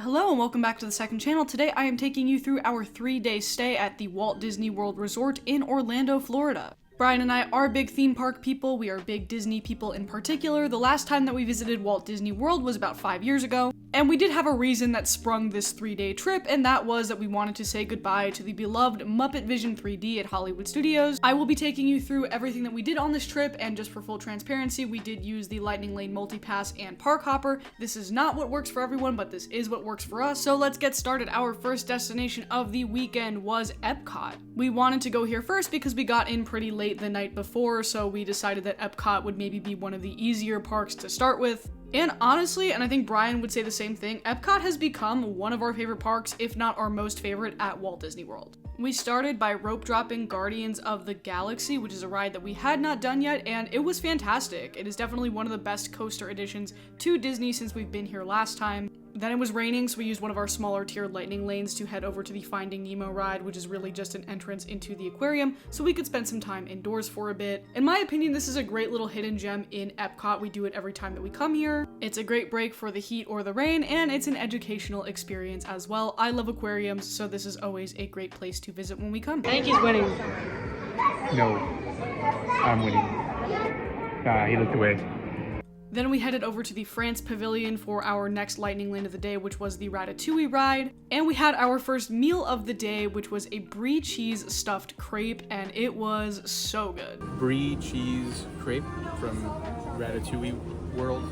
Hello and welcome back to the second channel. Today I am taking you through our 3-day stay at the Walt Disney World Resort in Orlando, Florida. Brian and I are big theme park people. We are big Disney people in particular. The last time that we visited Walt Disney World was about 5 years ago. And we did have a reason that sprung this 3-day trip, and that was that we wanted to say goodbye to the beloved MuppetVision 3D at Hollywood Studios. I will be taking you through everything that we did on this trip, and just for full transparency, we did use the Lightning Lane Multipass and Park Hopper. This is not what works for everyone, but this is what works for us. So let's get started. Our first destination of the weekend was Epcot. We wanted to go here first because we got in pretty late the night before, so we decided that Epcot would maybe be one of the easier parks to start with. And honestly, and I think Brian would say the same thing, Epcot has become one of our favorite parks, if not our most favorite, at Walt Disney World. We started by rope dropping Guardians of the Galaxy, which is a ride that we had not done yet, and it was fantastic. It is definitely one of the best coaster additions to Disney since we've been here last time. Then it was raining, so we used one of our smaller tier lightning lanes to head over to the Finding Nemo ride, which is really just an entrance into the aquarium, so we could spend some time indoors for a bit. In my opinion, this is a great little hidden gem in Epcot. We do it every time that we come here. It's a great break for the heat or the rain, and it's an educational experience as well. I love aquariums, so this is always a great place to visit when we come. I think he's winning. No, I'm winning. He looked away. Then we headed over to the France Pavilion for our next lightning lane of the day, which was the Ratatouille ride. And we had our first meal of the day, which was a brie cheese stuffed crepe, and it was so good. Brie cheese crepe from Ratatouille World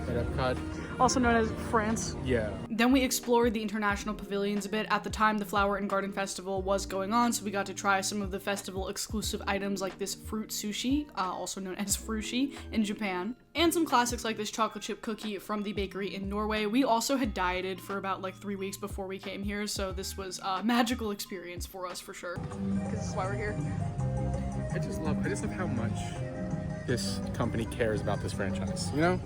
at Epcot. Also known as France. Yeah. Then we explored the international pavilions a bit. At the time, the Flower and Garden Festival was going on, so we got to try some of the festival exclusive items like this fruit sushi, also known as frushi, in Japan, and some classics like this chocolate chip cookie from the bakery in Norway. We also had dieted for about 3 weeks before we came here, so this was a magical experience for us for sure. Because this is why we're here. I just love how much this company cares about this franchise, you know?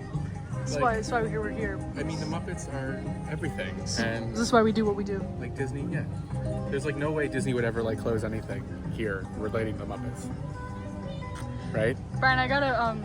That's why we're here. I mean, the Muppets are everything, and this is why we do what we do. Like Disney, yeah. There's no way Disney would ever close anything here relating to the Muppets, right? Brian, I gotta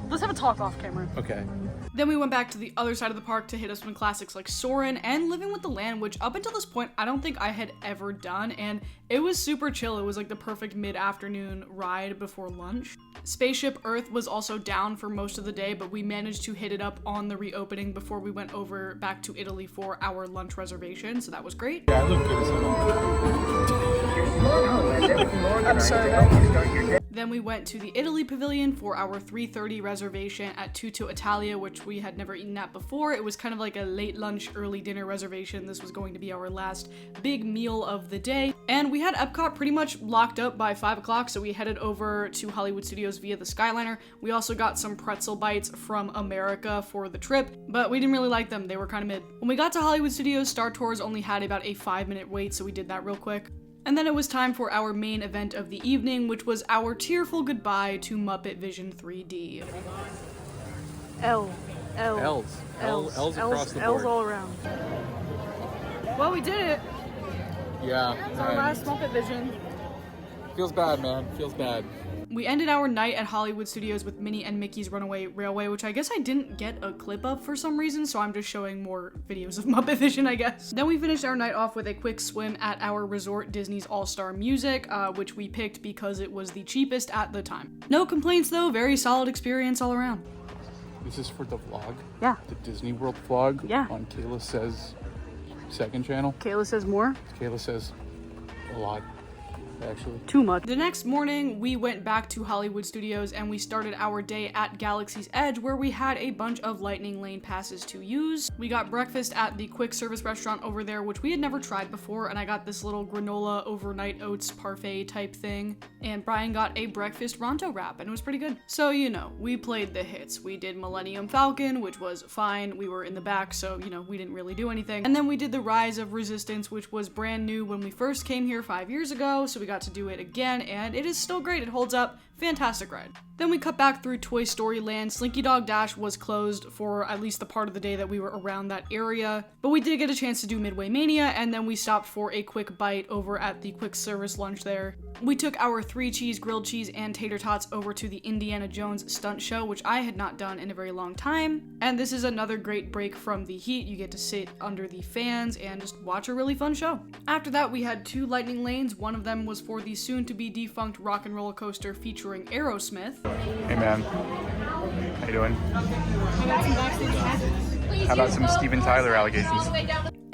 let's have a talk off camera. Okay. Then we went back to the other side of the park to hit us some classics like Soarin' and Living with the Land, which up until this point I don't think I had ever done, and it was super chill. It was the perfect mid-afternoon ride before lunch. Spaceship Earth was also down for most of the day, but we managed to hit it up on the reopening before we went over back to Italy for our lunch reservation, so that was great. Yeah, I look good as hell. I'm sorry. Then we went to the Italy Pavilion for our 3:30 reservation at Tutto Italia, which we had never eaten at before. It was kind of like a late lunch, early dinner reservation. This was going to be our last big meal of the day. And we had Epcot pretty much locked up by 5 o'clock, so we headed over to Hollywood Studios via the Skyliner. We also got some pretzel bites from America for the trip, but we didn't really like them. They were kind of mid. When we got to Hollywood Studios, Star Tours only had about a 5-minute wait, so we did that real quick. And then it was time for our main event of the evening, which was our tearful goodbye to MuppetVision 3D. L's across the board. L's all around. Well, we did it. Yeah. It's our last MuppetVision. Feels bad, man. Feels bad. We ended our night at Hollywood Studios with Minnie and Mickey's Runaway Railway, which I guess I didn't get a clip of for some reason, so I'm just showing more videos of MuppetVision, I guess. Then we finished our night off with a quick swim at our resort, Disney's All-Star Music, which we picked because it was the cheapest at the time. No complaints though, very solid experience all around. This is for the vlog? Yeah. The Disney World vlog? Yeah. On Kayla Says second channel? Kayla says more? Kayla says a lot. Actually. Too much. The next morning, we went back to Hollywood Studios and we started our day at Galaxy's Edge, where we had a bunch of Lightning Lane passes to use. We got breakfast at the quick service restaurant over there, which we had never tried before, and I got this little granola overnight oats parfait type thing. And Brian got a breakfast Ronto wrap, and it was pretty good. So, we played the hits. We did Millennium Falcon, which was fine. We were in the back, so, we didn't really do anything. And then we did the Rise of Resistance, which was brand new when we first came here 5 years ago, so we got to do it again, and it is still great. It holds up. Fantastic ride. Then we cut back through Toy Story Land. Slinky Dog Dash was closed for at least the part of the day that we were around that area, but we did get a chance to do Midway Mania, and then we stopped for a quick bite over at the quick service lunch there. We took our 3 cheese, grilled cheese, and tater tots over to the Indiana Jones stunt show, which I had not done in a very long time, and this is another great break from the heat. You get to sit under the fans and just watch a really fun show. After that, we had 2 lightning lanes. One of them was for the soon-to-be defunct Rock and Roller Coaster featuring Aerosmith. Hey man, how you doing? How about some Steven Tyler allegations?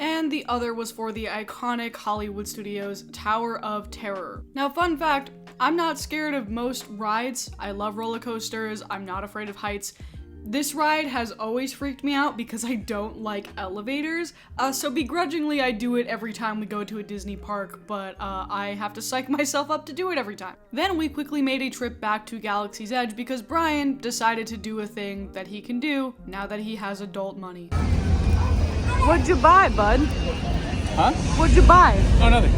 And the other was for the iconic Hollywood Studios Tower of Terror. Now, fun fact, I'm not scared of most rides. I love roller coasters. I'm not afraid of heights. This ride has always freaked me out because I don't like elevators, so begrudgingly I do it every time we go to a Disney park, but I have to psych myself up to do it every time. Then we quickly made a trip back to Galaxy's Edge because Brian decided to do a thing that he can do now that he has adult money. What'd you buy, bud? Huh? What'd you buy? Oh, nothing.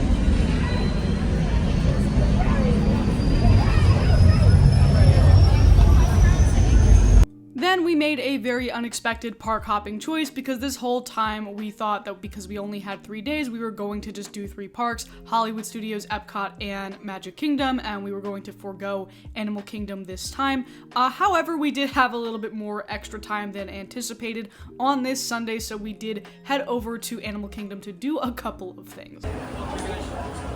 Then we made a very unexpected park hopping choice because this whole time we thought that because we only had 3 days, we were going to just do 3 parks, Hollywood Studios, Epcot, and Magic Kingdom, and we were going to forego Animal Kingdom this time. However, we did have a little bit more extra time than anticipated on this Sunday, so we did head over to Animal Kingdom to do a couple of things.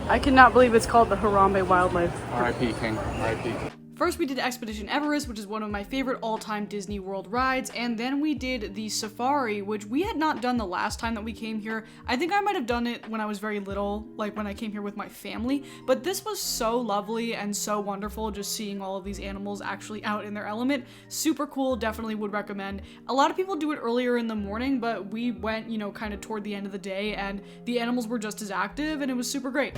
I cannot believe it's called the Harambe Wildlife. R.I.P. King. R.I.P. First, we did Expedition Everest, which is one of my favorite all-time Disney World rides, and then we did the Safari, which we had not done the last time that we came here. I think I might have done it when I was very little, like when I came here with my family, but this was so lovely and so wonderful just seeing all of these animals actually out in their element. Super cool, definitely would recommend. A lot of people do it earlier in the morning, but we went, you know, kind of toward the end of the day, and the animals were just as active, and it was super great.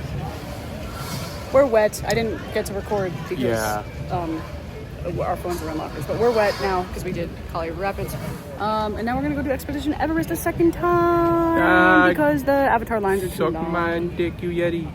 We're wet. I didn't get to record because our phones were in lockers, but we're wet now because we did Collier Rapids. And now we're gonna go do Expedition Everest a second time because the Avatar lines are too long. Suck my dick, you Yeti.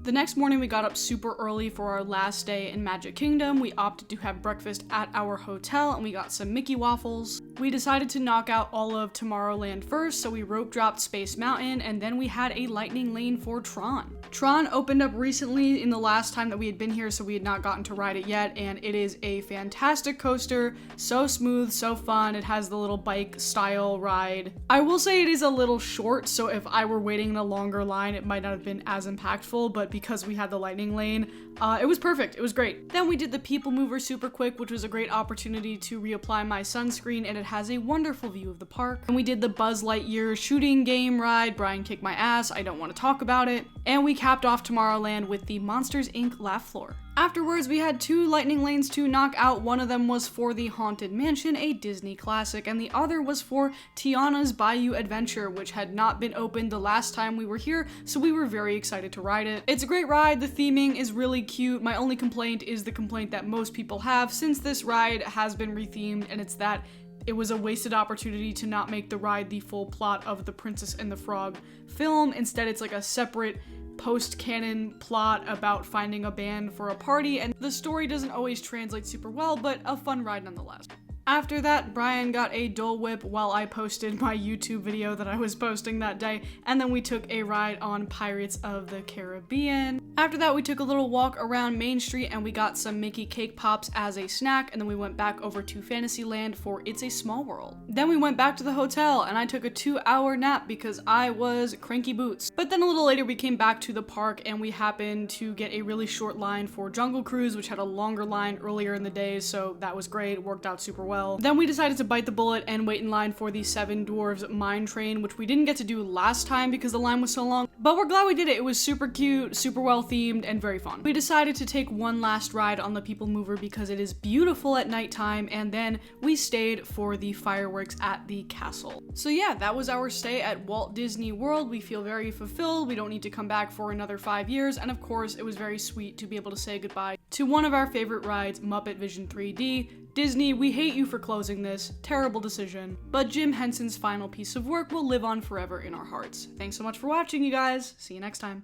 The next morning we got up super early for our last day in Magic Kingdom. We opted to have breakfast at our hotel and we got some Mickey waffles. We decided to knock out all of Tomorrowland first, so we rope dropped Space Mountain and then we had a lightning lane for Tron. Tron opened up recently in the last time that we had been here, so we had not gotten to ride it yet, and it is a fantastic coaster. So smooth, so fun. It has the little bike style ride. I will say it is a little short, so if I were waiting in a longer line, it might not have been as impactful, but because we had the lightning lane, it was perfect. It was great. Then we did the People Mover super quick, which was a great opportunity to reapply my sunscreen, and it has a wonderful view of the park. And we did the Buzz Lightyear shooting game ride. Brian kicked my ass. I don't want to talk about it. And we capped off Tomorrowland with the Monsters, Inc. laugh floor. Afterwards, we had 2 lightning lanes to knock out. One of them was for the Haunted Mansion, a Disney classic, and the other was for Tiana's Bayou Adventure, which had not been opened the last time we were here, so we were very excited to ride it. It's a great ride. The theming is really cute. My only complaint is the complaint that most people have since this ride has been rethemed, and it's that it was a wasted opportunity to not make the ride the full plot of the Princess and the Frog film. Instead, it's like a separate post-canon plot about finding a band for a party, and the story doesn't always translate super well, but a fun ride nonetheless. After that, Brian got a Dole Whip while I posted my YouTube video that I was posting that day, and then we took a ride on Pirates of the Caribbean. After that, we took a little walk around Main Street and we got some Mickey Cake Pops as a snack, and then we went back over to Fantasyland for It's a Small World. Then we went back to the hotel and I took a 2-hour nap because I was cranky boots. But then a little later we came back to the park and we happened to get a really short line for Jungle Cruise, which had a longer line earlier in the day, so that was great. It worked out super well. Then we decided to bite the bullet and wait in line for the Seven Dwarves Mine Train, which we didn't get to do last time because the line was so long, but we're glad we did it. It was super cute, super well themed, and very fun. We decided to take one last ride on the People Mover because it is beautiful at nighttime, and then we stayed for the fireworks at the castle. So yeah, that was our stay at Walt Disney World. We feel very fulfilled. We don't need to come back for another 5 years, and of course, it was very sweet to be able to say goodbye to one of our favorite rides, MuppetVision 3D. Disney, we hate you for closing this. Terrible decision. But Jim Henson's final piece of work will live on forever in our hearts. Thanks so much for watching, you guys. See you next time.